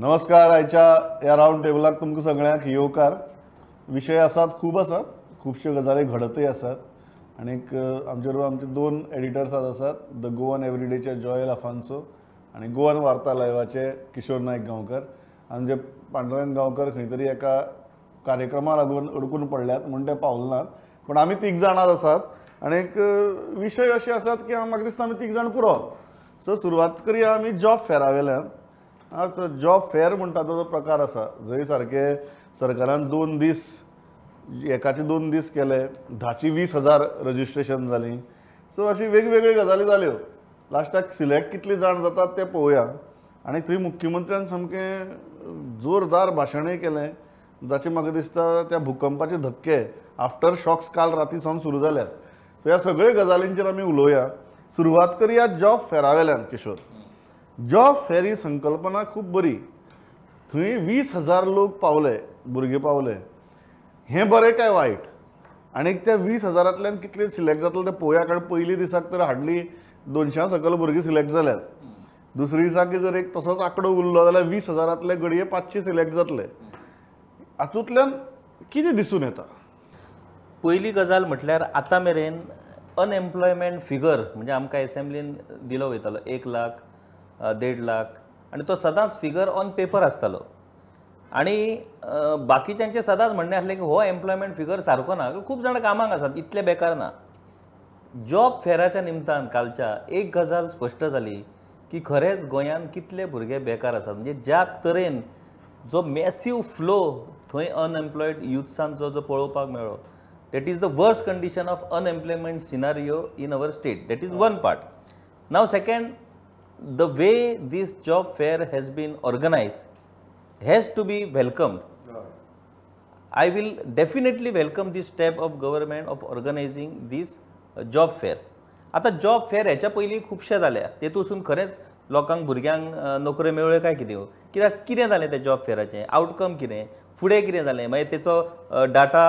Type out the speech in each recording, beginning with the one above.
नमस्कार. आयच्या या राउंड टेबलाक तुमकां सगळ्यांक येवकार. विशय आसात खूब आसात, खुबश्यो गजाली घडतय आसात आनीक आमचे दोन एडिटर्स आसात, द गोवन एवरीडेचे जॉयल आफान्सो आनी गोवन वार्ता लायव्हाचे किशोर नायक गांवकर. आमचे पांडुरंग गांवकर खंय तरी एका कार्यक्रमाक लागून अडकून पडल्यात म्हूण ते पावले नात, पण आमी तीग जाणां आसात आनीक विशय अशे आसात की म्हाका दिसता आमी तीग जाण पुरो. सो सुरवात करया आमी जॉब फेरा वयल्यान. जॉब फेर म्हणटा तो जो प्रकार आसा, जंय सारके सरकारान 2 दीस एकाचे 2 दीस केले, 10ची 20,000 रजिस्ट्रेशन जालीं. सो अशी वेगवेगळ्यो गजाली जाल्यो. लास्टाक सिलेक्ट कितले जाण जातात ते पळोवया. आनी थंय मुख्यमंत्र्यान सामकें जोरदार भाशणय केलें, जाचे म्हाका दिसता त्या भुकंपाचे धक्के आफ्टर शॉक्स काल राती सावन सुरू जाल्यात. सो ह्या सगळ्या गजालींचेर आमी उलोवया. सुरवात करया जॉब फेरा वयल्यान. किशोर, जॉब फेर ही संकल्पना खूब बरी. थंय 20,000 लोक पावले, भुरगे पावले. हें बरें काय वायट? आनीक त्या 20,000तल्यान कितले सिलेक्ट जातले ते पळोवया. कारण पयली दिसाक तर हार्डली 200 सकयल भुरगे सिलेक्ट जाल्यात. दुसरे दिसाक जर एक तसोच आंकडो उरलो जाल्यार 20,000तले घडये 500 सिलेक्ट जातले. हातूंतल्यान कितें दिसून येता? पयली गजाल म्हटल्यार आतां मेरेन अनएम्प्लॉयमेंट फिगर म्हणजे आमकां एसेंब्लीन दिलो वयतालो 1 लाख, 1.5 लाख, आनी तो सदांच फिगर ऑन पेपर आसतालो. आनी बाकीच्यांचे सदांच म्हणणें आसलें की हो एम्प्लॉयमेंट फिगर सारको ना, खूब जाणां कामाक आसात, इतले बेकार ना. जॉब फेराच्या निमतान कालच्या एक गजाल स्पश्ट जाली की खरेंच गोंयांत कितले भुरगे बेकार आसात. म्हणजे ज्या तरेन जो मॅसिव फ्लो थंय अनएम्प्लॉयड युथ्सांचो जो पळोवपाक मेळ्ळो, that is the worst condition of unemployment scenario in our state. That is one part. Now second, the way this job fair has been organized has to be welcomed. I will definitely welcome this step of government of organizing this job fair. आता job फेर हेच्या पयलीं खुबशे जाल्या, तेतूंतसून खरेंच लोकांक भुरग्यांक नोकऱ्यो मेळ्ळ्यो काय कितें, कित्याक कितें जालें त्या जॉब फेराचें, आउटकम कितें, फुडें कितें जालें, मागीर तेचो डाटा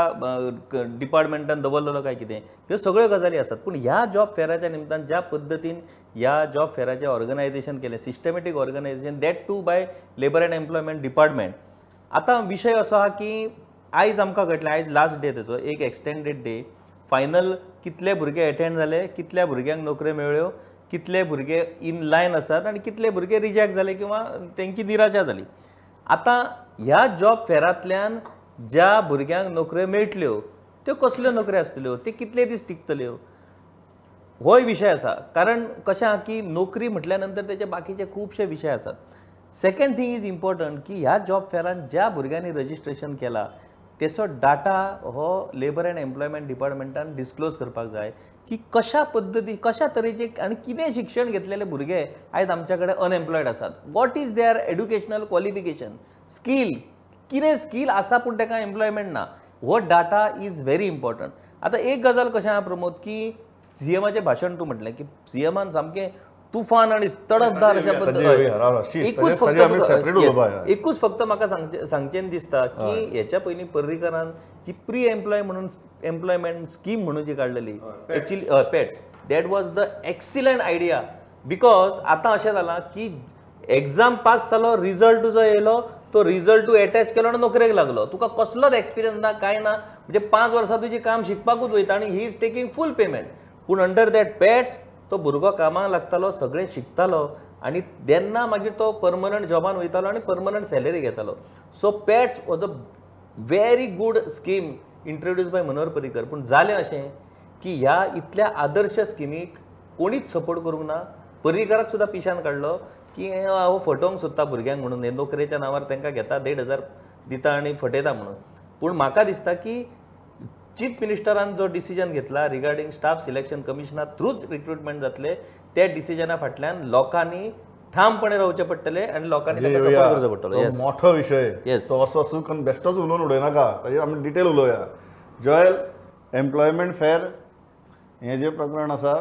डिपार्टमेंटान दवरलेलो काय कितें, ह्यो सगळ्यो गजाली आसात. पूण ह्या जॉब फेराच्या निमतान ज्या पद्दतीन ह्या जॉब फेराचें ऑर्गनायझेशन केलें, systematic organisation, that too by labour and employment department. आतां विशय असो आहा की आयज आमकां कळटलें, आयज लास्ट डे तेचो, एक एक्सटेंडेड डे. फायनल कितले भुरगे एटेंड जाले, कितल्या भुरग्यांक नोकऱ्यो मेळ्ळ्यो, कितले भुरगे इन लायन आसात आनी कितले भुरगे रिजेक्ट जाले किंवा तेंची निराशा जाली. आतां ह्या जॉब फेरांतल्यान ज्या भुरग्यांक नोकऱ्यो मेळटल्यो त्यो कसल्यो नोकऱ्यो आसतल्यो, ते कितले दीस टिकतल्यो, होय विशय आसा. कारण कशें आहा की नोकरी म्हटल्या नंतर तेचे बाकीचे खुबशे विशय आसात. सेकंड थिंग इज इम्पॉर्टंट की ह्या जॉब फेरान ज्या भुरग्यांनी रजिस्ट्रेशन केलां तेचो डाटा हो लेबर अँड एम्प्लॉयमेंट डिपार्टमेंटान डिस्क्लोज करपाक जाय की कशा पद्दती, कशा तरेचे आनी कितें शिक्षण घेतलेले भुरगे आयज आमच्या कडेन अनएम्प्लॉयड आसात. What is their educational qualification, skill, कितें स्कील आसा पूण ताका एम्प्लॉयमेंट ना, हो डाटा इज व्हेरी इम्पॉर्टंट. आतां एक गजाल कशें आहा प्रमोद की सीएमाचें भाशण तूं म्हटलें की सीएमान सामकें तुफान आणि तडफदार अशा पद्दतीन एकूच फक्त म्हाका सांगचें दिसता की हेच्या पयलीं पर्रीकरान जी प्री एम्प्लॉय म्हणून एम्प्लॉयमेंट स्कीम म्हणून जी काडलेली actually pets, that was the excellent idea. Because आतां अशें जालां की एग्जाम पास जालो, रिजल्ट जो येयलो, तो रिजल्ट तूं एटॅच केलो आनी नोकरेक लागलो, तुका कसलोच एक्सपिरियन्स ना, काय ना, म्हणजे 5 वर्सां तुजी काम शिकपाकूच वयता आनी he is taking full payment. पूण अंडर दॅट पेट्स तो भुरगो कामाक लागतालो, सगळें शिकतालो आनी तेन्ना मागीर तो परमनंट जॉबान वयतालो आनी परमनंट सॅलरी घेतालो. So pets was a very good scheme introduce by Manohar Parrikar. पूण जालें अशें की ह्या इतल्या आदर्श स्किमीक कोणीच सपोर्ट करूंक ना. पर्रीकराक सुद्दां पिशान काडलो की हांव फटोवंक सोदता भुरग्यांक म्हणून, हे नोकरेच्या नांवार तांकां घेता, 1,500 दिता आनी फटयता म्हणून. पूण म्हाका दिसता की चीफ मिनिस्टरान जो डिसिजन घेतला रिगार्डिंग स्टाफ सिलेक्शन कमिशनार थ्रूच रिक्रुटमेंट जातले, त्या डिसिजना फाटल्यान लोकांनी ठामपणे रावचे पडटले आनी लोकांनी ताका सपोर्ट करचो पडटलो. मोठो विशय तो असो आसूं बेश्टोच उलोवन उडयनाका, ताजेर आमी डिटेल उलोवया. जॉयल, एम्प्लॉयमेंट फेर हें जें प्रकरण आसा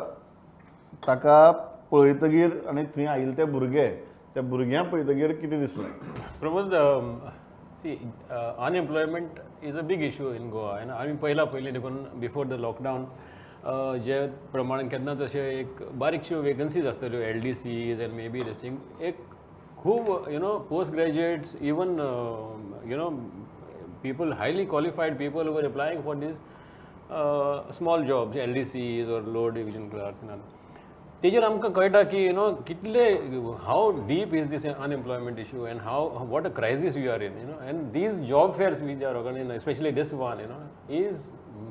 ताका पळयतगीर आनी थंय आयिल्ले ते भुरग्यांक पळयतगीर कितें दिसलें? Pramod, unemployment is a big issue in Goa. आमी पयलीं देखून बिफोर द लॉकडावन जे प्रमाण केन्नाच अशे एक बारीकश्यो वेकन्सीज आसतल्यो, LDCs end may be this thing, एक खूब post graduates even people highly qualified people who were applying for these small jobs, LDCs or low division clerks and all. तेजेर आमकां कळटा की कितले how deep is this unemployment issue and what a crisis we are in, and these job fairs which are organized, especially this one,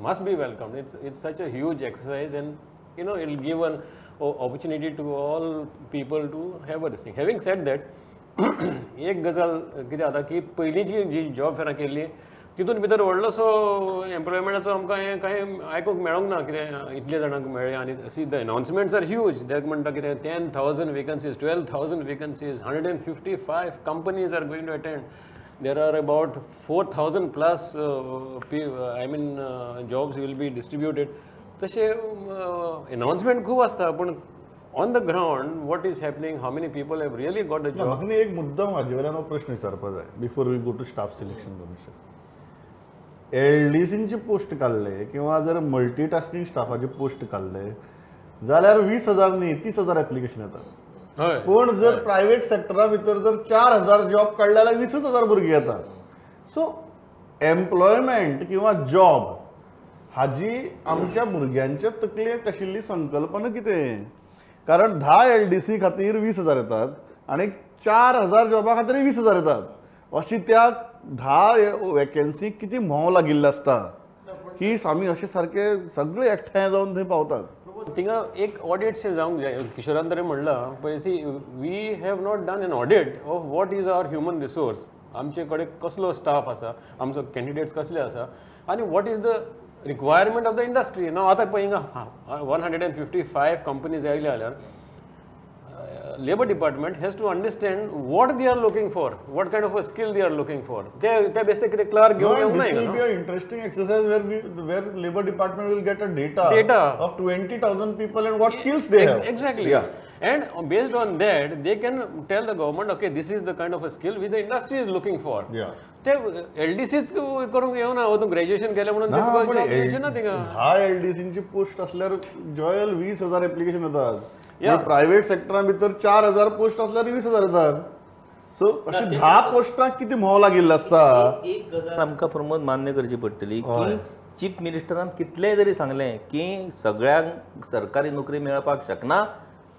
must be welcomed. It's such a huge exercise, and it will give an opportunity to all people to have a thing. Having said that, एक गजाल कितें जाता की पयलींची जी job फेरां केल्ली तितून भितर व्हडलोसो एम्प्लॉयमेंटाचो आमकां हें कांय आयकूंक मेळोंक ना कितें इतले जाणांक मेळ्ळे आनी see the announcements are huge. तेका म्हणटा कितें 10,000 vacancies, 12,000 vacancies, 155 companies are going to attend. There are about 4,000 plus jobs will be distributed. तशे announcement खूब आसता पूण on the ground what is happening, how many people have really got a job. म्हाका न्ही एक मुद्दम म्हाजे वयल्यान प्रश्न विचारपाक जाय before we go to staff selection commission. LDCची पोस्ट काडले किंवा जर मल्टीटास्किंग स्टाफाचे पोस्ट काडले जाल्यार 20,000 न्ही 30,000 एप्लिकेशन येतात. पण जर प्रायव्हेट सेक्टरा भितर जर 4,000 जॉब काडले जाल्यार 20,000 भुरगीं येतात. सो एम्प्लॉयमेंट किंवा जॉब हाजी आमच्या भुरग्यांच्या तकलेंत आशिल्ली संकल्पना कितें? कारण 10 LDC खातीर 20,000 येतात आनी 4,000 जॉबा खातीर 20,000 येतात. अशी त्या 10 वॅकन्सी किती मोह लागिल्ले आसता की आमी अशे सारके सगळे एकठांय जावन थंय पावतात. थिंगा एक ऑडिटशें जावंक जाय. किशोरान तरी म्हणलां पळय, see we have not done an audit of what is our human resource. आमचे कडेन कसलो स्टाफ आसा, आमचो कॅन्डिडेट्स कसले आसा आनी what is the requirement of the industry. नाव आतां पळय हिंगा 155 कंपनीज आयले जाल्यार Labor Department has to understand what they are looking for, what kind of a skill they are looking for. They basically clerk No, and this will be an interesting exercise where Labor Department will get a data of 20,000 people and what skills they have. Exactly. Yeah. And based on that, they can tell the government, okay, this is the kind of a skill which the industry is looking for. Yeah. ते LDCच करूंक येवना, तूं graduation केलें म्हणून ना थिंगा. 10 LDCची post असल्यार Joel 20,000 application येतात. Private सेक्टरा भितर 4,000 पोस्ट असल्यार 20,000 येतात. सो अशी 10 पोस्टांक किती मोह लागिल्ले आसता. एक गजाल आमकां प्रमोद मान्य करची पडटली की चीफ मिनिस्टरान कितलेंय जरी सांगलें की सगळ्यांक सरकारी नोकरी मेळपाक शकना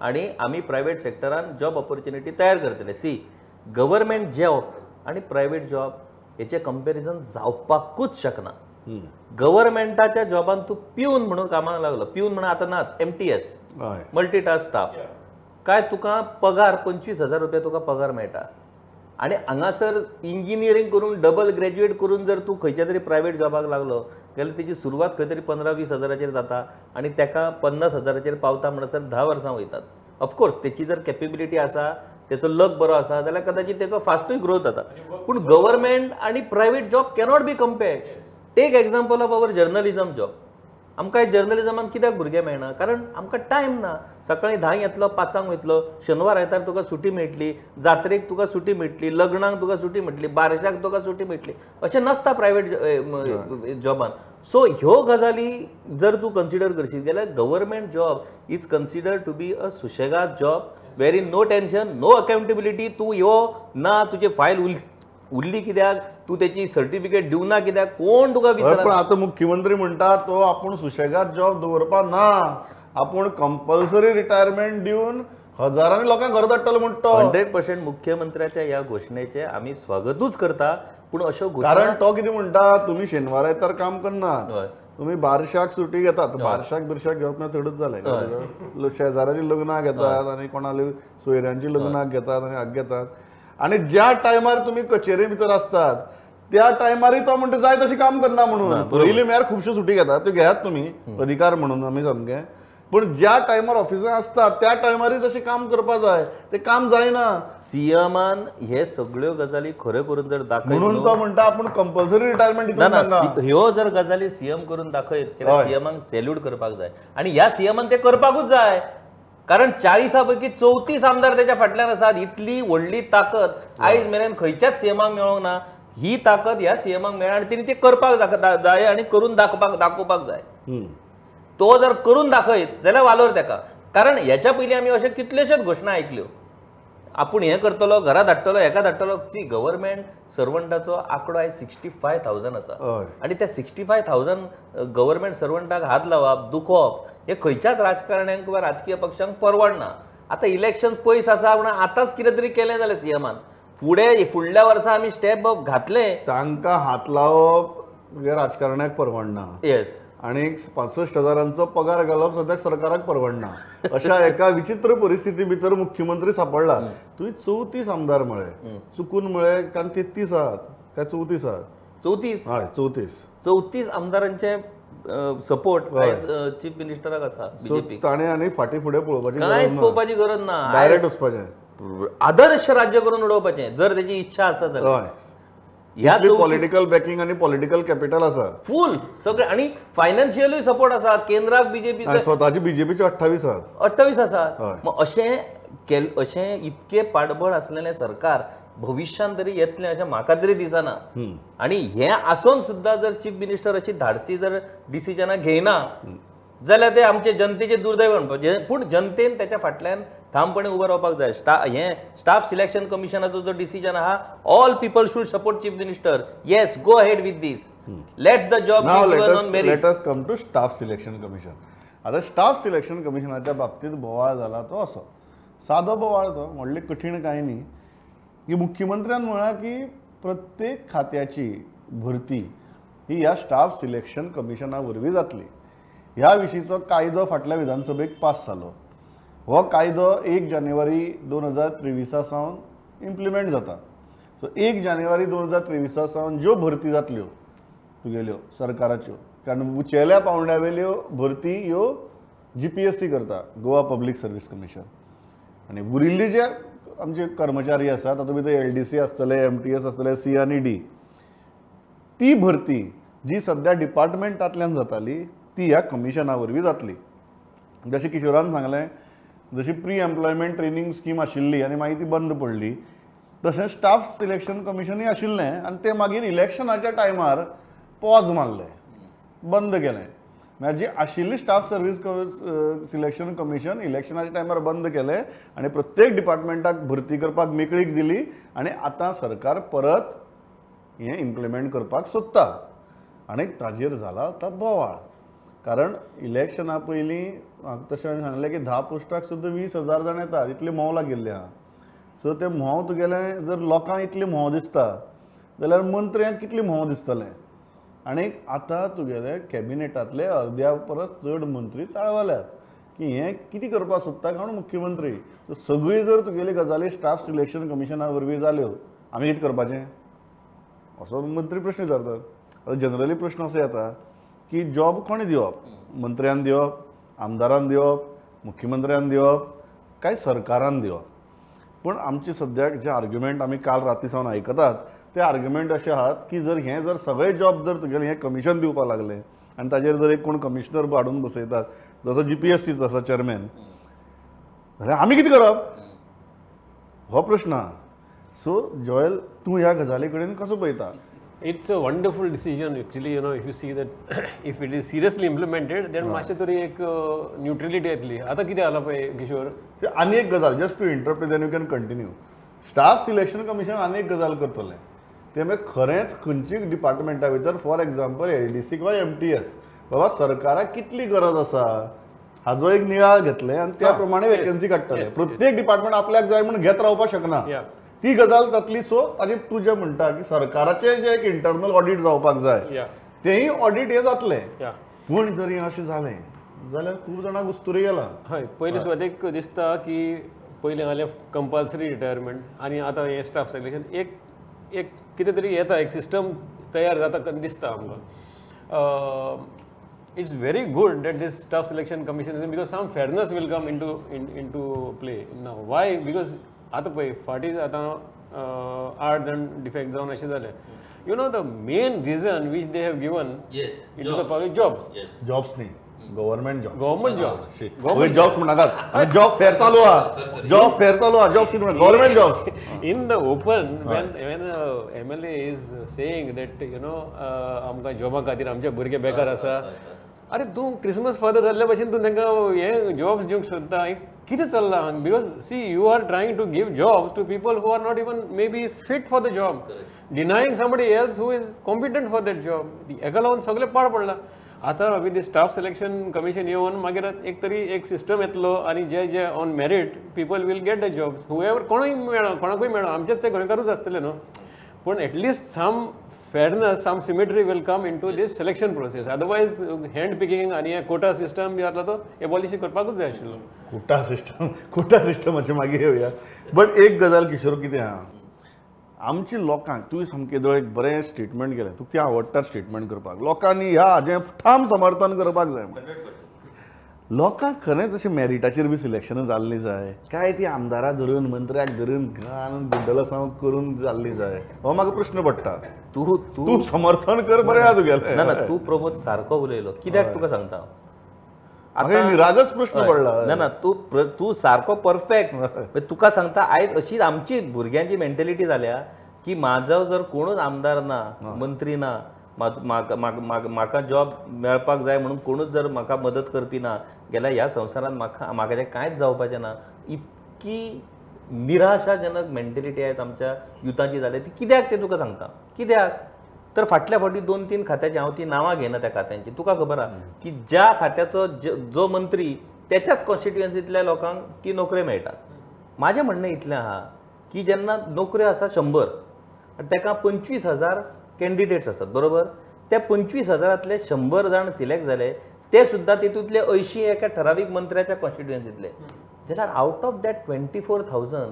आनी आमी प्रायव्हेट सेक्टरान जॉब ऑपॉर्च्युनिटी तयार करतले. सी गव्हर्मेंट जॉब आनी प्रायव्हेट जॉब हेचे कंपॅरिझन जावपाकूच शकना. गव्हर्मेंटाच्या जॉबान तूं पिवन म्हणून कामाक लागलो, पिवन म्हणून आतां नाच, MTS मल्टीटास्क स्टाफ, काय तुका पगार 25,000 रुपया तुका पगार मेळटा. आनी हांगासर इंजिनियरींग करून डबल ग्रॅज्युएट करून जर तूं खंयच्या तरी प्रायव्हेट जॉबाक लागलो जाल्यार तेजी सुरवात खंय तरी 15-20 हजाराचेर जाता आनी तेका 50 हजाराचेर पावता म्हणसर 10 वर्सां वयतात. ऑफकोर्स तेची जर कॅपेबिलिटी आसा, तेचो लक बरो आसा जाल्यार कदाचित तेचो फास्टूय ग्रोथ जाता. पूण गव्हर्मेंट आनी private job cannot be compared. Take example of our journalism job. आमकां जर्नलिझमान कित्याक भुरगे मेळना? कारण आमकां टायम ना. सकाळीं 10 येतलो, 5 वयतलो, शेनवार आयतार तुका सुटी मेळटली, जात्रेक तुका सुटी मेळटली, लग्नाक तुका सुटी मेळटली, बारशाक तुका सुटी मेळटली. अशें नासता प्रायव्हेट जॉबान. सो ह्यो गजाली जर तूं कन्सिडर करशीत जाल्यार government job is considered to be a सुशेगाद job, very no tension, no accountability. तूं यो ना, तुजी फायल उरली कित्याक, तूं तेची सर्टिफिकेट दिवना कित्याक, कोण तुका विचारता. पण आता मुख्यमंत्री म्हणटा तो आपूण सुशेगाद जॉब दवरपा ना, आपूण कंपल्सरी रिटायरमेंट दिवन हजारांनी लोकांक घर धाडटलो म्हणटा. 100% मुख्यमंत्र्याच्या ह्या घोषणेचे आमी स्वागतूच करता. पूण अश्यो कारण तो कितें म्हणटा, तुमी शेनवार आयतार काम करनात, तुमी बारशाक सुटी घेतात. बारशाक बिरशाक घेवप ना चडच जालें. शेजाऱ्याची लग्नाक घेतात आनी कोणाली सोयऱ्यांची लग्नाक घेतात आनी हाक घेतात. आनी ज्या टायमार तुमी कचेरी भितर आसतात त्या टायमारूय तो म्हणटा जाय तशें काम करना म्हणून. पयलीं म्हळ्यार खुबश्यो सुटी घेतात, त्यो घेयात तुमी अधिकार म्हणून आमी सामकें. पूण ज्या टायमार ऑफिसांत आसतात त्या टायमारूय जशें काम करपा जाय तें काम जायना. सीएमान हे सगळ्यो गजाली खऱ्यो करून जर दाखयत म्हणून तो म्हणटा आपूण कंपल्सरी रिटायरमेंट दिता. ह्यो जर गजाली सीएम करून दाखयत जाल्यार सीएमाक सॅल्यूट करपाक जाय. आनी ह्या सीएमान ते करपाकूच जाय. कारण 40 पैकी 34 आमदार त्याच्या फाटल्यान आसात. इतली व्हडली ताकद आयज मेरेन खंयच्याच सीएमाक मेळोंक ना. ही ताकद ह्या सीएमाक मेळ्ळा आनी तेणी ती करपाक जाय आनी करून दाखोवपाक जाय. तो जर करून दाखयत जाल्यार वालोर तेका. कारण ह्याच्या पयलीं आमी अशे कितल्योश्योच घोशणा आयकल्यो. आपूण हें करतलो घरा धाडटलो हेका धाडटलो सी गव्हर्मेंट सर्वंटाचो आंकडो आयज 65,000 आसा हय. आनी त्या 65,000 गव्हर्मेंट सर्वंटाक हात लावप दुखोवप हे खंयच्याच राजकारण्यांक वा राजकीय पक्षांक परवडना. आतां इलेक्शन पयस आसा म्हणून आतांच कितें तरी केलें जाल्यार सीएमान फुडल्या वर्सा आमी स्टेप अप घातले तांकां हात लावप तुगे राजकारण्याक परवडना येस आणि 65,000 पगार घालप सद्याक सरकाराक परवडना अशा एका विचित्र परिस्थिती भितर मुख्यमंत्री सापडला. तुवें 34 आमदार म्हळे चुकून म्हळे कारण 33 आहात काय 34 आहात 34 हय 34 आमदारांचे सपोर्ट चीफ मिनिस्टराक आसा बीजेपी ताणें आनी फाटीं फुडें पळोवपाची कांयच पळोवपाची गरज ना डायरेक्ट वचपाचें आदर्श राज्य करून उडोवपाचें जर तेची इच्छा आसा जाल्यार हय ह्या पॉलिटिकल बॅकिंग आणि पॉलिटिकल कॅपिटल आसा फूल सगळे आणि फायनान्शियलूय सपोर्ट आसा केंद्राक बीजेपी आणि स्वताची बीजेपीचे 28 आहात 28 आसा हय. मग अशें इतके पाडबळ असलेलें सरकार भविष्यान तरी येतलें अशें म्हाका तरी दिसना. आणि हें आसून सुद्दां जर चीफ मिनिस्टर अशी धाडसी जर डिसिजनां घेयना जाल्यार ते आमचे जनतेचे दुर्दैव म्हणपाचें. पूण जनतेन त्याच्या फाटल्यान ठामपणे उबे रावपाक जाय. स्टाफ सिलेक्शन कमिशनाचो जो डिसिजन आहा all people should support chief minister. Yes go ahead with these let's the job given on merit. Let us come to staff selection commission. आता स्टाफ सिलेक्शन कमिशनाच्या बाबतीत बोवाळ झाला तो असो सादो बोवाळ तो व्हडली कठीण कांय न्ही की मुख्यमंत्र्यान म्हळां की प्रत्येक खात्याची भरती ही ह्या स्टाफ सिलेक्शन कमिशना वरवीं जातली. ह्या विशींचो कायदो फाटल्या विधानसभेक पास जालो. हो कायदो 1 जानेवारी 2023 सावन इम्प्लिमेंट जाता. सो 1 जानेवारी 2023 सावन ज्यो भरती जातल्यो तुगेल्यो सरकाराच्यो कारण उंचेल्या पावंड्यावेल्यो भरती ह्यो GPSC करता गोवा पब्लीक सर्वीस कमिशन आनी उरिल्ली जे आमचे कर्मचारी आसा तातूंत भितर LDC आसतले MTS आसतले C आनी D ती भरती जी सद्या डिपार्टमेंटांतल्यान जाताली ती ह्या कमिशना वरवीं जातली. जशें किशोरान सांगलें जशी प्री एम्प्लॉयमेंट ट्रेनिंग स्कीम आशिल्ली आनी मागीर ती बंद पडली तशें स्टाफ सिलेक्शन कमिशनूय आशिल्लें आनी तें मागीर इलेक्शनाच्या टायमार पॉज मारलें बंद केलें. म्हणजे जी आशिल्ली स्टाफ सर्वीस सिलेक्शन कमिशन इलेक्शनाच्या टायमार बंद केलें आनी प्रत्येक डिपार्टमेंटाक भरती करपाक मेकळीक दिली आनी आतां सरकार परत हें इम्प्लिमेंट करपाक सोदता. आनी ताजेर जाला आतां बोवाळ कारण इलेक्शना पयलीं म्हाका तशें सांगलें की 10 पोस्टाक सुद्दां 20,000 जाण येतात इतले म्होंव लागिल्ले आहा. सो ते म्होंव तुगेलें जर लोकांक इतलें म्होंव दिसता जाल्यार मंत्र्यांक कितलें म्होंव दिसतलें. आनी आतां तुगेले कॅबिनेटांतले अर्द्या परस चड मंत्री चाळवल्यात की हें कितें करपाक सोदता काय मुख्यमंत्री. सो सगळी जर तुगेली गजाली स्टाफ सिलेक्शन कमिशना वरवीं जाल्यो आमी कितें करपाचें असो मंत्री प्रश्न विचारतात. आतां जनरली प्रश्न असो येता की जॉब कोणी दिवप मंत्र्यान दिवप आमदारान दिवप मुख्यमंत्र्यान दिवप काय सरकारान दिवप. पूण आमचे सद्याक जे आर्ग्युमेंट आमी काल राती सावन आयकतात ते आर्ग्युमेंट अशे आहात की जर सगळे जॉब जर तुगेलें हें कमिशन दिवपाक लागलें आनी ताजेर जर एक कोण कमिशनर हाडून बसयतात जसो GPSC आसा चेअरमॅन जाल्यार आमी कितें करप हो प्रश्न आहा. सो जॉयल तूं ह्या गजाली कडेन कसो पळयता. It's a wonderful decision actually, if you see that if it is seriously implemented then मातशें तरी एक न्यूट्रलिटी येतली. आतां कितें जाला पळय किशोर आनी एक गजाल just to interrupt then you can continue. Staff selection commission आनी एक गजाल करतलें ते मागीर खरेंच खंयची डिपार्टमेंटा भितर फॉर एग्जाम्पल LDC किंवा MTS बाबा सरकाराक कितली गरज आसा हाजो एक नियाळ घेतले आनी त्या प्रमाणे वेकन्सी काडटले. प्रत्येक डिपार्टमेंट आपल्याक जाय म्हणून घेत रावपाक शकना ती गजाल जातली. सो ताजे तूं जें म्हणटा की सरकाराचें जें एक इंटरनल ऑडिट जावपाक जाय तेंय ऑडिट हें जातलें. पूण जर हें अशें जालें जाल्यार खूब जाणांक उस्तुरी गेला. हय पयलीं सुवातेक दिसता की पयलीं जालें कंपल्सरी रिटायरमेंट आनी आतां हें स्टाफ सिलेक्शन एक कितें तरी येता एक सिस्टम तयार जाता दिसता आमकां. It's very good that these staff selection commission because some fairness will come into play now. Why because आतां पळय फाटीं आतां आर्ट्स एंड डिफेक्ट जावन अशें जालें. You know the main reason which they have given it the public jobs न्ही government jobs म्हणनाकात job fair चालू आहा job government jobs in the open when MLA is saying that आमकां जॉबा खातीर आमचे भुरगे बेकार आसा. अरे तूं क्रिसमस फादर जाल्ल्या भशेन तूं तांकां हे जॉब्स दिवंक सोदता. कितें चल्लां because see you are trying to give jobs to people who are not even may be fit for the job denying somebody else who is competent for that job हेका लागून सगळें पाड पडलां आतां मागीर दी स्टाफ सिलेक्शन कमिशन येवन मागीर एक तरी एक सिस्टम येतलो आनी जे on merit people will get the jobs whoever कोणूय मेळो कोणाकूय मेळो आमचेच ते गोंयकारूच आसतले न्हू पूण at least some fairness, some symmetry will come into this selection process. Otherwise, hand picking आणि quota system जे आतला तो abolish करपाकूच जाय आशिल्लो. कोटा सिस्टमाचे मागे येवया. बट एक गजाल किशोर कितें आहा आमची लोकांक तुवें सामकें जो एक बरें स्टेटमेंट केलें तुका तें आवडटा स्टेटमेंट करपाक लोकांनी ह्या हाजें ठाम समर्थन करपाक जाय लोकांक खरेंच अशें मेरिटाचेर बी सिलेक्शनां जाल्लीं जाय काय ती आमदाराक धरून मंत्र्याक धरून घालून गुड्डला सावन करून जाल्ली जाय हो म्हाका प्रश्न पडटा तू समर्थन कर बरें आहा तुगेलें ना तू प्रमोद सारको उलयलो कित्याक तुका सांगता म्हाका निरागस प्रश्न पडला ना तू सारको परफेक्ट तुका सांगता आयज अशी आमची भुरग्यांची मेंटेलिटी जाल्या की म्हाजो जर कोणूच आमदार ना मंत्री ना म्हाका जॉब मेळपाक जाय म्हणून कोणूच जर म्हाका मदत करपी ना गेल्या ह्या संवसारांत म्हाका कांयच जावपाचें ना इतकी निराशाजनक मेंटेलिटी आयज आमच्या युथाची जाल्या ती कित्याक ते तुका सांगता कित्याक तर फाटल्या फावटी 2-3 खात्याची हांव ती नांवां घेना त्या खात्यांची तुका खबर आहा की ज्या खात्याचो जो मंत्री त्याच्याच कॉन्स्टिट्युएन्सींतल्या लोकांक ती नोकऱ्यो मेळटात माझें म्हणणें इतलें आहा की जेन्ना नोकऱ्यो आसा 100 आनी ताका 25,000 कॅन्डिडेट्स आसात बरोबर त्या 25,000तले 100 जाण सिलेक्ट जाले ते सुद्दां तितूंतले 80 एका ठरावीक मंत्र्याच्या कॉन्स्टिट्युएन्सींतले जाल्यार out of that 24,000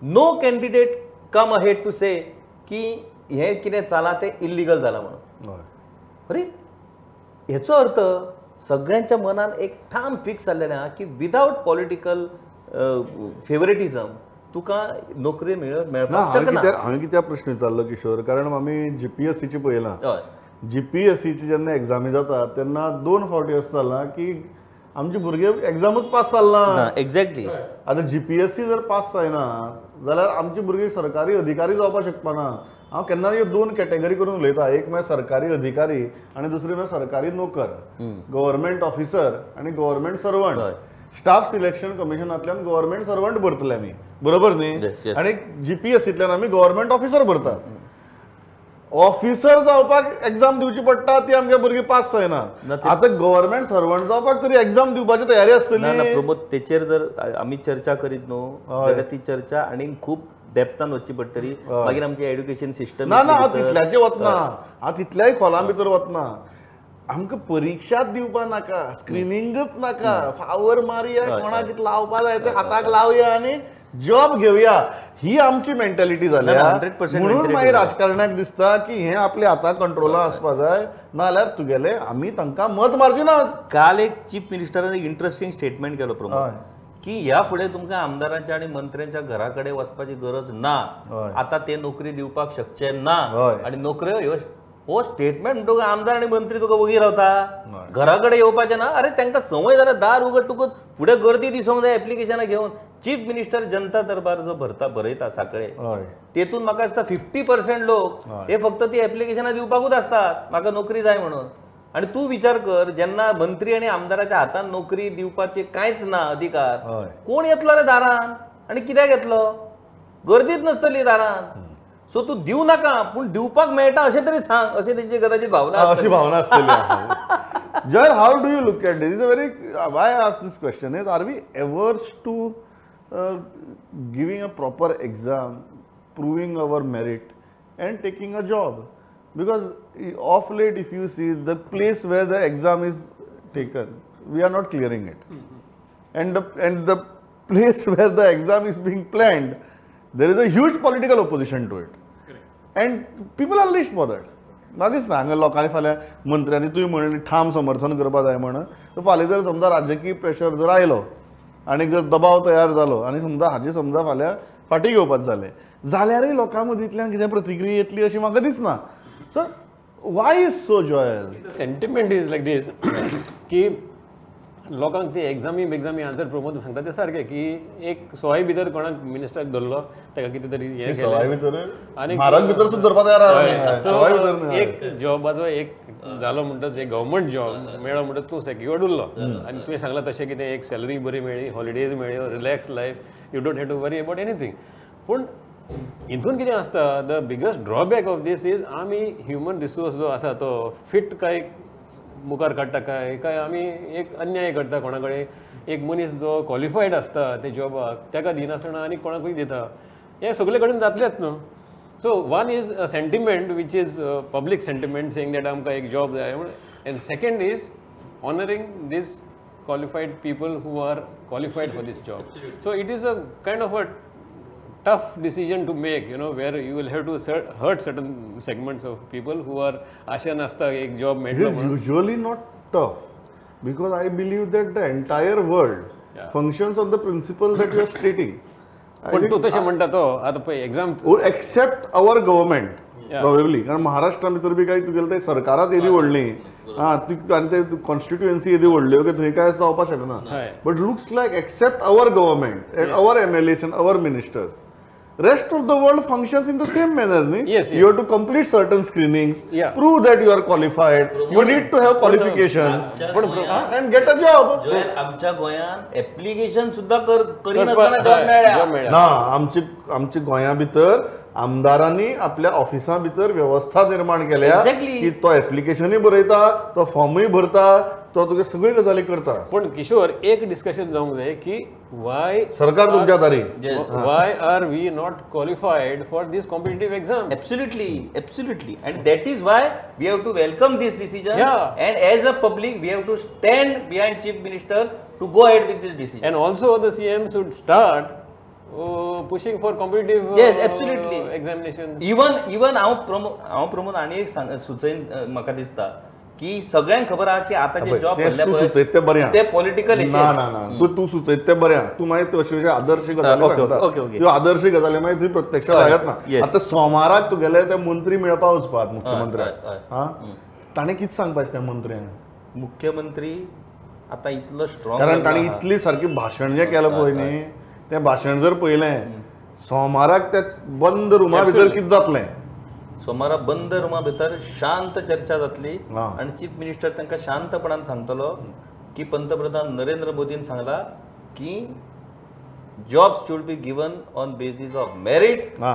no candidate come ahead to say की हे कितें चला ते इल्लिगल जाला म्हणून अरे हेचो अर्थ सगळ्यांच्या मनान एक ठाम फिक्स जाल्लेलें आहा की विदाउट पॉलिटिकल फेवरेटिझम तुका नोकरी मेळपाक शकना हांवें कित्याक प्रश्न विचारलो किशोर कारण आमी जीपीएससीची पळयलां हय जीपीएससीची जेन्ना एग्जामी जाता तेन्ना 2 फावटी असं जाला की आमचे भुरगे एग्जामूच पास जालना एक्झॅक्टली आतां जीपीएससी जर पास जायना जाल्यार आमचे भुरगे सरकारी अधिकारी जावपाक शकपाना हांव केन्ना ह्यो 2 कॅटेगरी करून उलयता एक म्हळ्यार सरकारी अधिकारी आनी दुसरी म्हळ्यार सरकारी नोकर गव्हर्मेंट ऑफिसर आनी गव्हर्मेंट सर्वंट स्टाफ सिलेक्शन कमिशनांतल्यान गव्हर्मेंट सर्वंट भरतले आमी बरोबर न्ही आनी जीपीएससींतल्यान आमी गव्हर्मेंट ऑफिसर भरतात ऑफिसर जावपाक एग्जाम दिवची पडटा ती आमगे भुरगीं पास जायना आतां गव्हर्मेंट सर्वंट जावपाक तरी एग्जाम दिवपाची तयारी आसतली प्रमोद तेचेर जर आमी चर्चा करीत न्हू जाल्यार ती चर्चा आनी खूब डेप्थान वचची पडटली मागीर आमची एड्युकेशन सिस्टम ना हांव तितल्याचें वतना हांव तितल्याय खोलां भितर वतना आमकां परीक्षाच दिवपा नाका स्क्रिनींगच नाका फावर मारया कोणाक कितें लावपा जाय ते हाताक लावया आनी जॉब घेवया ही आमची मेंटॅलिटी जाल्या म्हणून मागीर राजकारण्याक दिसता की हे आपल्या हाताक कंट्रोला आसपा जाय नाल्यार तुगेले आमी तांकां मत मारची ना काल एक चीफ मिनिस्टरान एक इंटरेस्टिंग स्टेटमेंट केलो प्रमोद की ह्या फुडें तुमकां आमदारांच्या आणि मंत्र्यांच्या घरा कडेन वचपाची गरज ना आता ते नोकरी दिवपाक शकचे ना आणि नोकऱ्यो हो स्टेटमेंट म्हणतो आमदार आणि मंत्री तुका वगीर रावता घरा कडेन येवपाचें ना अरे तांकां संवय जाल्यार दार उगड फुडें गर्दी दिसोंक जाय एप्लिकेशनां घेवन चीफ मिनिस्टर जनता दरबार जो बरयता साकळे तेतून म्हाका दिसता 50% लोक हे फक्त ती एप्लिकेशनां दिवपाकूच आसतात म्हाका नोकरी जाय म्हणून आणि तू विचार कर जेन्ना मंत्री आणि आमदाराच्या हातान नोकरी दिवपाचे कांयच ना अधिकार कोण येतलो रे दारान आणि कित्याक येतलो गर्दीच नसतली दारान सो तू दिव नाका पूण दिवपाक मेळटा अशें तरी सांग अशें तेंची कदाचित भावना अशी भावना आसतली जर how do you look at this is a very why I ask this question is are we averse to giving a proper exam proving our merit and taking a job because of late if you see the place where the exam is taken we are not clearing it and the place where the exam is being planned there is a huge political opposition to it and people are least bothered मागीच ना हांगा लोकांनी फाल्यां मंत्र्यांनी तुवें म्हणलें ठाम समर्थन करपा जाय म्हण फाल्यां जर समजा राजकीय प्रेशर जर आयलो आनी जर दबाव तयार जालो आनी समजा हाजे समजा फाल्यां फाटी घेवपाक जाल्यारय लोकां मदींतल्यान कितें प्रतिक्रिया येतली अशी म्हाका दिसना So, why is so joyous? The sentiment is like this कि लोकांक ते एग्जामी आन्सर प्रमोद सांगता ते सारकें की एक सवाय भितर कोणाक मिनिस्टराक धरलो ताका कितें तरी हें सवाय केलें भितर आनी म्हारग भितर सुद्दां धरपा तयार आहा. सवाय भितर So, न्हय. एक जॉबाचो एक जालो म्हणटच एक गव्हर्मेंट जॉब मेळ्ळो म्हणटच तूं सेक्युअर्ड उरलो आनी तुवें सांगलां तशें कितें एक सॅलरी बरी मेळ्ळी हॉलिडेज मेळ्ळ्यो relax life you don't have to worry about anything पूण हितून कितें आसता the biggest drawback of this is आमी ह्युमन रिसोर्स जो आसा तो फिट काय मुखार काडटा काय आमी एक अन्याय करता कोणा कडेन एक मनीस जो क्वॉलिफायड आसता ते जॉबाक ताका दिनासतना आनी कोणाकूय दिता हें सगळे कडेन जातलेंच न्हू so one is a sentiment which is public sentiment saying that आमकां एक जॉब जाय and second is honouring these qualified people who are qualified for this job. So it is a kind of a tough decision to make, you know, where you will have to hurt certain segments of people who are ashan asta ek job It medlo is usually not tough because I believe that the entire world functions on the principle that you are stating. पण तू तशें म्हणटा तो आतां पळय exam Or except our government, probably. कारण महाराष्ट्रा भितर बी काय तुगेलें तें सरकाराच येदी व्हडली आनी ते कॉन्स्टिट्युएन्सी येदी व्हडल्यो की थंय काय जावपाक शकना but looks like except our government and our MLAs and our ministers. Rest of the world functions in the same manner, nahi? Yes. You have to complete certain screenings, prove that you are qualified, you need to have qualifications, and get a job. Joel आमच्या गोंयान application सुद्धा करिनासतना job मेळ्ळ्या ना आमच्या गोंया भितर आमदारांनी आपल्या ऑफिसां भितर व्यवस्था निर्माण केल्या Exactly. की तो एप्लिकेशनूय बरयता तो फॉर्मूय भरता तो तुगे सगळी गजाली करता पण किशोर एक डिस्कशन जावंक जाय की वाय सरकार तुमच्या दारी why are we not qualified for these competitive exam Absolutely. And that is why we have to welcome this decision. Yeah. And as a public, we have to stand behind Chief Minister to go ahead with this decision. and also the CM should start pushing for competitive Yes, absolutely. examinations. Even हांव प्रमोद आनी एक सुचयन म्हाका दिसता की सगळ्यांक खबर आहा की आता जे जॉब भरल्या तू सुचयत ते बरें ते पॉलिटिकल ना ना ना तू सुचयत ते बरें तू मागीर अशे आदर्श गजाली सांगता okay. त्यो आदर्श गजाली मागीर थंय प्रत्यक्षात लागत ना yes. आतां सोमाराक तुगेले ते मंत्री मेळपाक वचपात मुख्यमंत्र्याक हा ताणें कितें सांगपाचें त्या मंत्र्यान मुख्यमंत्री आता इतलो स्ट्रॉंग कारण ताणें इतली सारकी भाशण जें केलें पळय न्ही तें भाशण जर पळयलें सोमाराक त्या बंद रुमा भितर कितें जातलें सोमारा बंद रुमा भितर शांत चर्चा जातली हा. आणि चीफ मिनिस्टर तांकां शांतपणान सांगतलो की पंतप्रधान नरेंद्र मोदीन सांगला की jobs should be given on basis of merit हा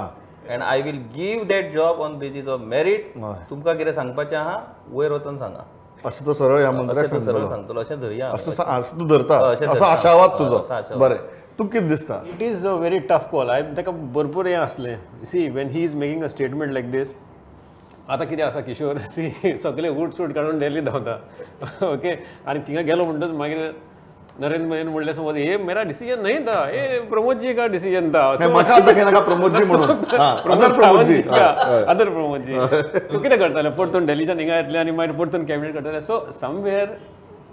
and I will give that job on basis of merit हय. तुमकां कितें सांगपाचें आहा वयर वचून सांगा असं तो सरळ ह्या मंत्र्याक अशें तो सरळ सांगतलो सांगतलो अशें धरया असं तू धरता अशें असो धरता. आशावाद असो तुजो आशावाद. बरें तू कितें दिसता It is a very tough call. ताका भरपूर हें असलें see when he is making a statement like this आतां कितें आसा किशोर सी सगळे उट सूट काडून दिल्ली धांवता ओके आनी थिंगा गेलो म्हणटच मागीर नरेंद्र मोदीन म्हणलें समज हे मेरा डिसिजन नहीं था हे प्रमोद जी का डिसिजन था नाही, म्हाका आतां खंय नाका प्रमोदजी म्हणून other Pramod ji other Pramod ji so कितें करताले परतून डेलीच्यान हिंगा येतले आनी मागीर परतून कॅबिनेट करताले so somewhere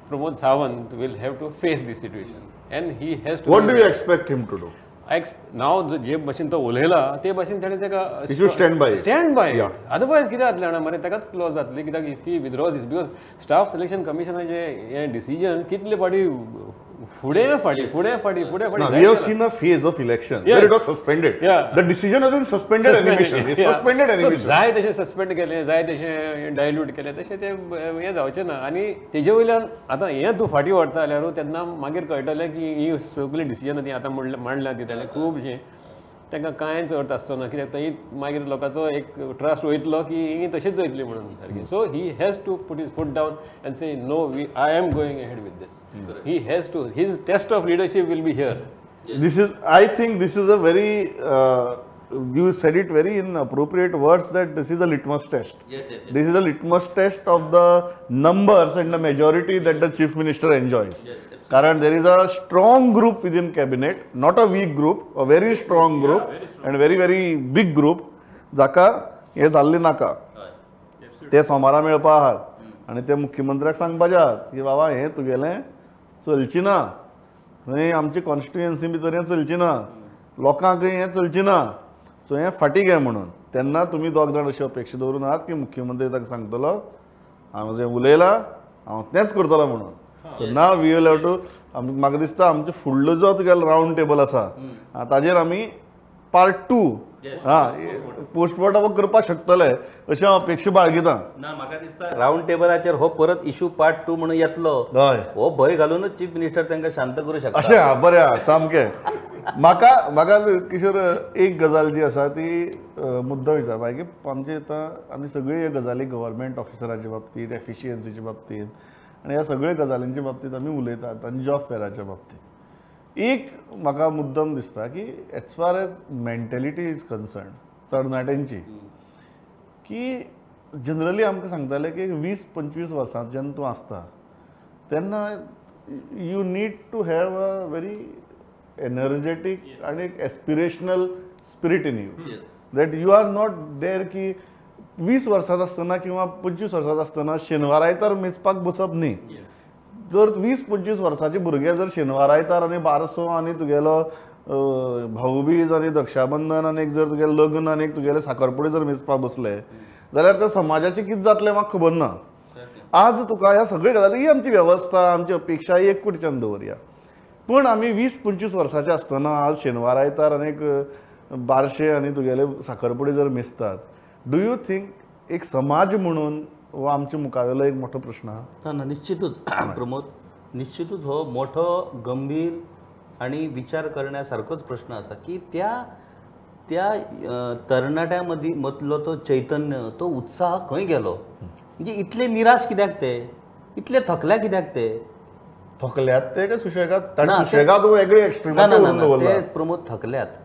Pramod Sawant will have to face this situation and he has to what do you expect him to do now जे भाशेन तो उलयला ते भाशेन ताणें ताका He should stand by it. Stand by Yeah. Otherwise कितें जातलें जाणा मरे ताकाच लॉस जातली कित्याक if he withdraws this because staff selection कमिशनाचें हें डिसिजन कितले फाटी फुडें फाटी Now, we have seen a phase of election where it was suspended. Yeah. The decision was in suspended animation. It's suspended animation. जाय तशें सस्पेंड केलें जाय तशें डायल्यूट केलें तशें तें हें जावचें ना आनी तेजे वयल्यान आतां हें तूं फाटीं व्हरता जाल्यार तेन्ना मागीर कळटलें की ही सगळीं डिसिजनां ती आतां मांडल्या ती ताणें खुबशें तांकां कांयच अर्थ आसचो ना कित्याक थंय मागीर लोकांचो एक ट्रस्ट वयतलो की ही तशीच जायतली म्हणून सारकी so he has to put his foot down and say no I am going ahead with these he has to his test of leadership will be here I think this is a very, you said it very in appropriate words that this is a litmus test. Yes. This is a litmus test of the numbers and the majority that the chief minister enjoys. Karan, there is a strong group within cabinet, not a weak group, a very strong group and very, very big group. Jaka, हे जाल्ले नाका. ते सोमारा मेळपा आहात आनी ते मुख्यमंत्र्याक सांगपाचे आहात की बाबा हें तुगेलें चलची ना थंय आमची कॉन्स्टिट्युएन्सी भितर हें चलची ना लोकांक हें चलची ना सो हें फाटी घे म्हणून तेन्ना तुमी दोग जाण अशी अपेक्षा दवरून आहात की मुख्यमंत्री ताका सांगतलो हांव जें उलयलां हांव तेंच करतलो म्हणून so now we will have to म्हाका दिसता आमचे फुडलो जो तुगेलो रावंड टेबल आसा ताजेर आमी पार्ट 2 पोस्टमॉर्टम करपाक शकतले अशें हांव अपेक्षा बाळगितां. ना म्हाका दिसता रावंड टेबलाचेर हो परत इशू पार्ट 2 म्हणून येतलो. हय हो भंय घालूनच चीफ मिनिस्टर तांकां शांत करूं शकता. अशें बरें आहा सामकें. म्हाका किशोर एक गजाल जी आसा ती मुद्दम विचारपाक की आमचे आतां आमी सगळी ह्यो गजाली गव्हर्मेंट ऑफिसरांच्या बाबतींत एफिशियन्सीच्या बाबतींत आनी ह्या सगळ्या गजालींच्या बाबतींत आमी उलयतात आनी जॉब फेराच्या बाबतींत एक म्हाका मुद्दम दिसता की as far as mentality is concern तरणाट्यांची की जनरली आमकां सांगताले की 20-25 वर्सां जेन्ना तूं आसता तेन्ना you need to have a very energetic आनी एक aspirational spirit in you that you are not there की 20 वर्सांचो आसतना किंवा 25 वर्सांचो आसतना शेनवार आयतार मेजपाक बसप न्ही. जर 20-25 वर्साचे भुरगे जर शेनवार आयतार आनी बारसो आनी तुगेलो भाऊबीज आनी रक्षाबंधन आनी जर तुगेलें लग्न आनी तुगेले साखरपुडे जर मेजपाक बसले जाल्यार त्या समाजाचें कितें जातलें म्हाका खबर ना. आज तुका ह्या सगळ्यो गजाली ही आमची वेवस्था आमची अपेक्षा ही एक कुडच्यान दवरया. पूण आमी 20-25 वर्साचे आसतना आज शेनवार आयतार आनीक बारशे आनी तुगेले साखरपुडे जर मेजतात डू यू थिंक एक समाज म्हणून हो आमच्या मुखावेलो एक मोठो प्रश्न आहा? ना निश्चितूच प्रमोद, निश्चितूच हो मोठो गंभीर आणि विचार करण्यासारखोच प्रश्न आसा की त्या तरणाट्यां मदलो तो चैतन्य तो उत्साह खंय गेलो. म्हणजे इतले निराश कित्याक ते, इतले थकल्या कित्याक ते. थकल्यात ते काय सुशेगाद सुशेगाद वेगळी एक्स्ट्रीमाचेर व्हरून दवरला. ते प्रमोद थकल्यात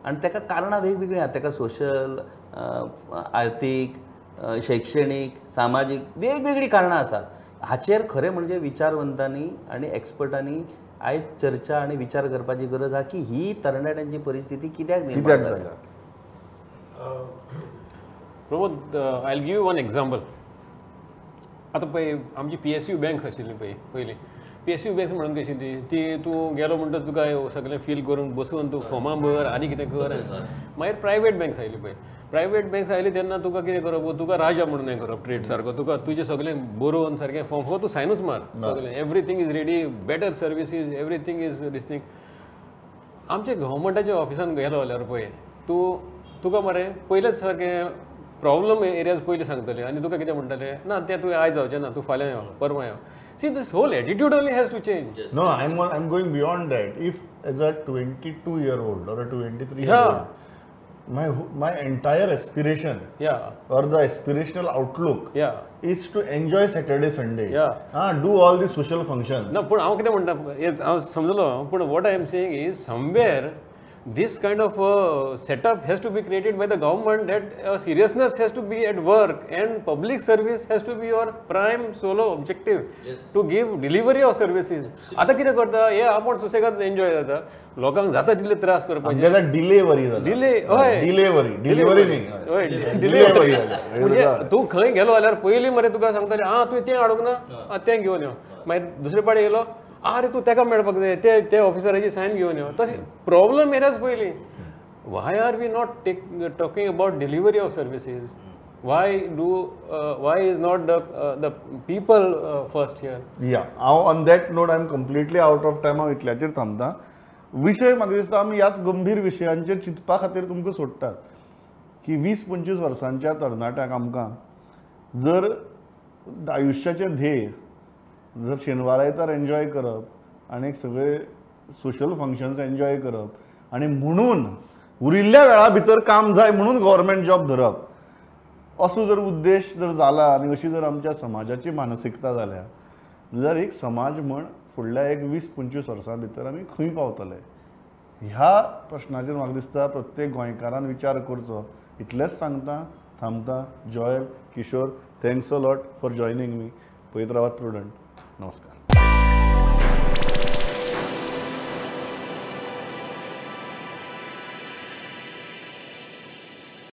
आणि ताका कारणां वेगवेगळीं आहा. ताका सोशल आर्थीक शैक्षणीक सामाजीक वेगवेगळी कारणां आसात. हाचेर खरें म्हणजे विचारवंतांनी आनी एक्सपर्टांनी आयज चर्चा आनी विचार करपाची गरज आहा की ही तरणाट्यांची परिस्थिती कित्याक निर्माण जाल्या. Pramod, I give one example. आतां पळय आमची PSU बँक्स आशिल्ली पळय पयलीं, PSU बँक्स म्हणून कशी ती तूं गेलो म्हणटच तुका सगळें फील करून बसून तूं फॉर्मां भर आनी कितें कर. मागीर प्रायवेट बँक्स आयली पळय. प्रायवेट बँक्स आयली तेन्ना तुका कितें करप, तुका राजा म्हणून हें करप ट्रेड सारको. तुका तुजें सगळें बरोवन सारकें फॉर्म हो तूं सायनूच मार. सगळें everything is ready, better services, everything is this thing. आमच्या गव्हर्मेंटाच्या ऑफिसान गेलो जाल्यार पळय तुका मरे पयलेंच सारकें प्रॉब्लम एरियाज पयलीं सांगतले आनी तुका कितें म्हणटले ना तें तुवें आयज जावचें ना, तूं फाल्यां यो परवां यो. See, this whole attitude only has to change. No, I'm going beyond that. If as a 22-year-old or a 23-year-old, my entire aspiration or the aspirational outlook is to enjoy Saturday, Sunday. Do all the social functions. No, but हांव कितें म्हणटा हांव समजलो. But what I am saying is somewhere this kind of setup has to be created by the government, that seriousness has to be at work and public service has to be your prime solo objective. To give delivery of services. आता कितें करता हे आपण सुसेगाद enjoy जाता, लोकांक जाता तितले त्रास करपाचे. आमच्या डिलिव्हरी डिले हय डिलिव्हरी न्ही हय डिलिव्हरी. म्हणजे तूं खंय गेलो जाल्यार पयलीं मरे तुका सांगताले तुवें तें हाडूंक ना, तें घेवन यो. मागीर दुसरे पाटी येयलो अरे तूं तेका मेळपाक जाय, ते ऑफिसराची सायन घेवन यो. तशें प्रॉब्लम एरियाज पयलीं. Why are we not talking about delivery of services? why is not the people first here? On that note I am completely out of time. हांव इतल्याचेर थांबता. विशय म्हाका दिसता आमी ह्याच गंभीर विशयांचेर चिंतपा खातीर तुमकां सोडटात की 20-25 वर्सांच्या तरणाट्याक आमकां जर आयुश्याचें ध्येय जर शेनवार आयतार एन्जॉय करप आनी सगळे सोशल फंक्शन्स एन्जॉय करप आनी म्हणून उरिल्ल्या वेळा भितर काम जाय म्हणून गव्हर्मेंट जॉब धरप असो जर उद्देश जर जाला आनी अशी जर आमच्या समाजाची मानसिकता जाल्या जाल्यार एक समाज म्हण फुडल्या एक 20-25 वर्सां भितर आमी खंय पावतले. ह्या प्रश्नाचेर म्हाका दिसता प्रत्येक गोंयकारान विचार करचो. इतलेंच सांगता, थांबता. Joel, Kishore, thanks a lot for joining me. पळयत रावात प्रुडंट. नमस्कार.